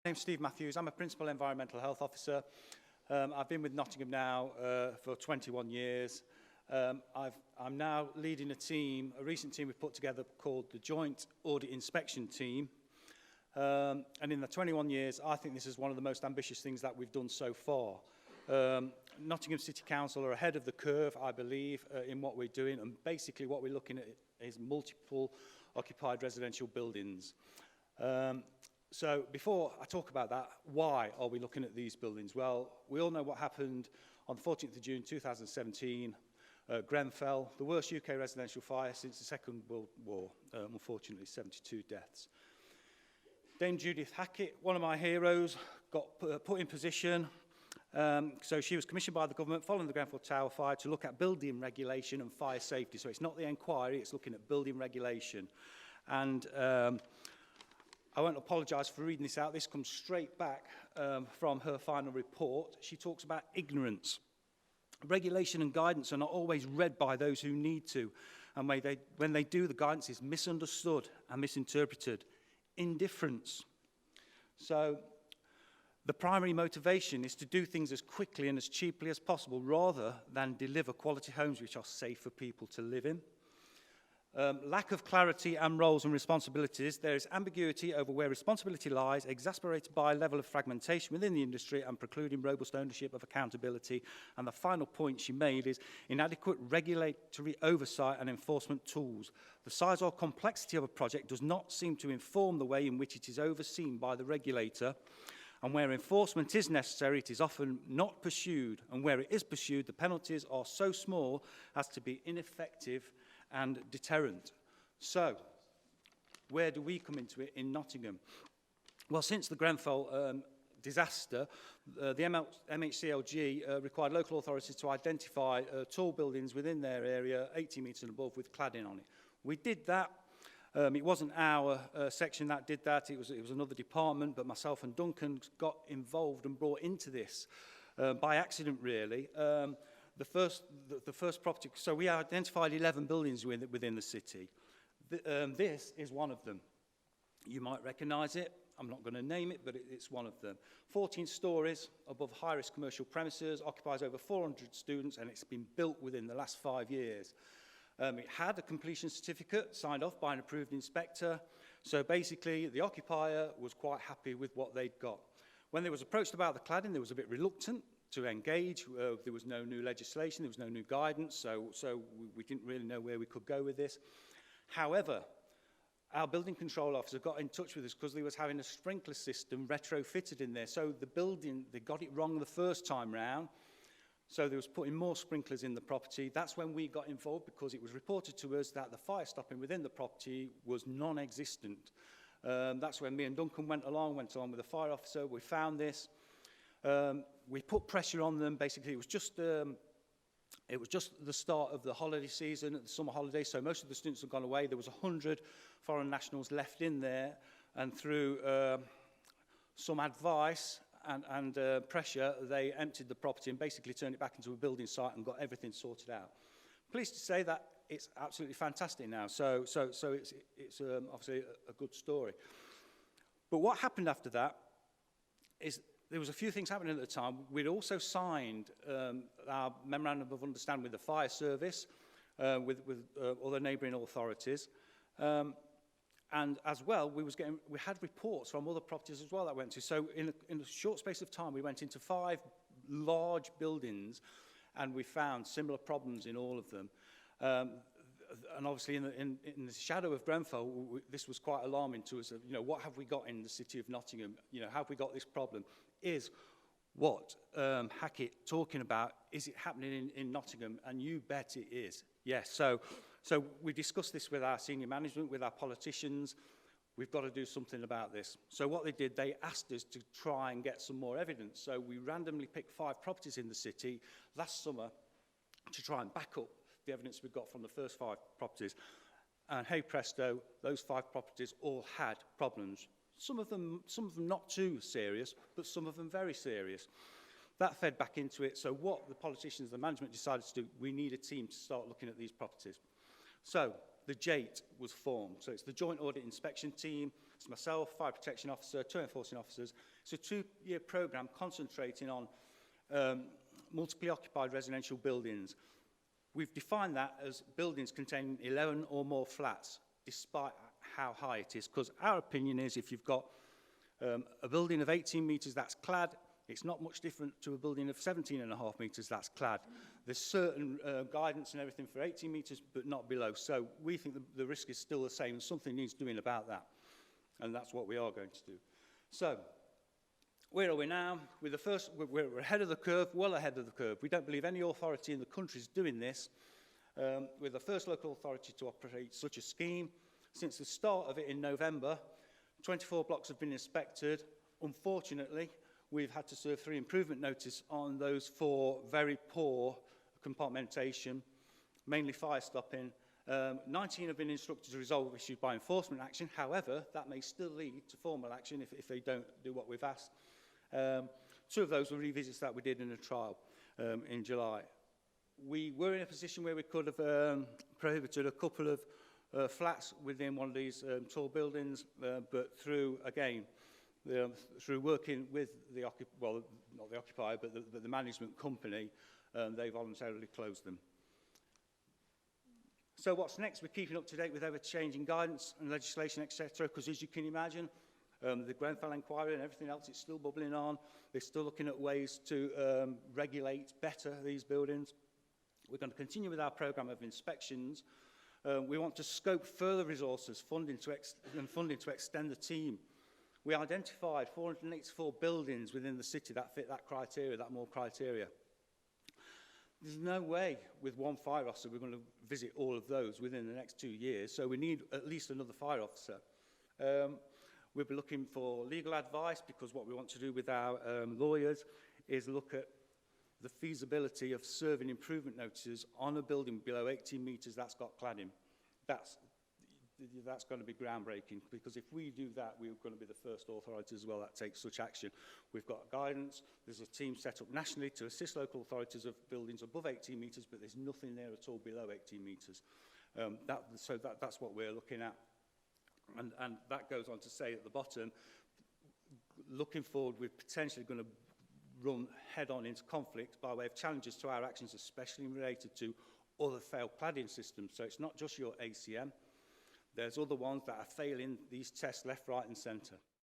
name's Steve Matthews. I'm a Principal Environmental Health Officer. I've been with Nottingham now for 21 years. I'm now leading a recent team we've put together called the Joint Audit Inspection Team. And in the 21 years, I think this is one of the most ambitious things that we've done so far. Nottingham City Council are ahead of the curve, I believe, in what we're doing. And basically what we're looking at is multiple occupied residential buildings. So before I talk about that, why are we looking at these buildings? Well, we all know what happened on the 14th of June 2017, Grenfell, the worst UK residential fire since the Second World War, unfortunately 72 deaths. Dame Judith Hackett, one of my heroes, got put in position. So she was commissioned by the government following the Grenfell Tower fire to look at building regulation and fire safety. So it's not the inquiry, it's looking at building regulation. And I won't apologise for reading this out. This comes straight back from her final report. She talks about ignorance. Regulation and guidance are not always read by those who need to. And when they do, the guidance is misunderstood and misinterpreted. Indifference. So the primary motivation is to do things as quickly and as cheaply as possible rather than deliver quality homes which are safe for people to live in. Lack of clarity and roles and responsibilities. There is ambiguity over where responsibility lies, exacerbated by a level of fragmentation within the industry and precluding robust ownership of accountability. And the final point she made is inadequate regulatory oversight and enforcement tools. The size or complexity of a project does not seem to inform the way in which it is overseen by the regulator. And where enforcement is necessary, it is often not pursued. And where it is pursued, the penalties are so small as to be ineffective and deterrent. So, where do we come into it in Nottingham? Well, since the Grenfell disaster, the MHCLG required local authorities to identify tall buildings within their area, 80 metres and above, with cladding on it. We did that. It wasn't our section that did that, it was another department, but myself and Duncan got involved and brought into this by accident, really. The first property, so we identified 11 buildings within the city. This is one of them. You might recognise it. I'm not going to name it, but it's one of them. 14 stories above high-risk commercial premises, occupies over 400 students, and it's been built within the last 5 years. It had a completion certificate signed off by an approved inspector. So basically, the occupier was quite happy with what they'd got. When they was approached about the cladding, they was a bit reluctant to engage. There was no new legislation, there was no new guidance, so we didn't really know where we could go with this. However, our building control officer got in touch with us because they was having a sprinkler system retrofitted in there. So the building, they got it wrong the first time round, so they was putting more sprinklers in the property. That's when we got involved because it was reported to us that the fire stopping within the property was non-existent. That's when me and Duncan went along with the fire officer. We found this. We put pressure on them. Basically, it was just the start of the holiday season, the summer holiday, so most of the students had gone away. There was 100 foreign nationals left in there, and through some advice and pressure, they emptied the property and basically turned it back into a building site and got everything sorted out. Pleased to say that it's absolutely fantastic now. So it's obviously a good story. But what happened after that is there was a few things happening at the time. We'd also signed our memorandum of understanding with the fire service, with other neighbouring authorities, and as well, we had reports from other properties as well that went to. So in a short space of time, we went into 5 large buildings, and we found similar problems in all of them. And obviously, in the shadow of Grenfell, this was quite alarming to us. You know, what have we got in the city of Nottingham? You know, have we got this problem? Is what Hackett talking about, is it happening in Nottingham? And you bet it is. Yes, so we discussed this with our senior management, with our politicians. We've got to do something about this. So what they did, they asked us to try and get some more evidence. So we randomly picked 5 properties in the city last summer to try and back up the evidence we got from the first 5 properties. And hey presto, those 5 properties all had problems. Some of them not too serious, but some of them very serious. That fed back into it. So what the politicians, the management decided to do, we need a team to start looking at these properties. So the JATE was formed. So it's the Joint Audit Inspection Team. It's myself, Fire Protection Officer, 2 enforcing officers. It's a 2-year programme concentrating on multiply occupied residential buildings. We've defined that as buildings containing 11 or more flats, despite how high it is, because our opinion is if you've got a building of 18 metres that's clad, it's not much different to a building of 17.5 metres that's clad. There's certain guidance and everything for 18 metres, but not below. So we think the risk is still the same, and something needs doing about that. And that's what we are going to do. So, where are we now? We're ahead of the curve, well ahead of the curve. We don't believe any authority in the country is doing this. We're the first local authority to operate such a scheme. Since the start of it in November, 24 blocks have been inspected. Unfortunately, we've had to serve 3 improvement notices on those 4 very poor compartmentation, mainly fire stopping. 19 have been instructed to resolve issues by enforcement action. However, that may still lead to formal action if they don't do what we've asked. 2 of those were revisits that we did in a trial in July. We were in a position where we could have prohibited a couple of flats within one of these tall buildings, but through, again, through working with the well, not the occupier, but the management company, they voluntarily closed them. So what's next? We're keeping up to date with ever-changing guidance and legislation, etc., because as you can imagine, the Grenfell inquiry and everything else is still bubbling on. They're still looking at ways to regulate better these buildings. We're going to continue with our programme of inspections. We want to scope further resources, funding to extend the team. We identified 484 buildings within the city that fit that criteria, that more criteria. There's no way with 1 fire officer we're going to visit all of those within the next 2 years, so we need at least another fire officer. We'll be looking for legal advice, because what we want to do with our lawyers is look at the feasibility of serving improvement notices on a building below 18 metres that's got cladding. That's going to be groundbreaking, because if we do that, we're going to be the first authority as well that takes such action. We've got guidance. There's a team set up nationally to assist local authorities of buildings above 18 metres, but there's nothing there at all below 18 metres. So that's what we're looking at. And that goes on to say at the bottom, looking forward, we're potentially going to run head-on into conflict by way of challenges to our actions, especially related to other failed cladding systems. So it's not just your ACM. There's other ones that are failing these tests left, right and centre.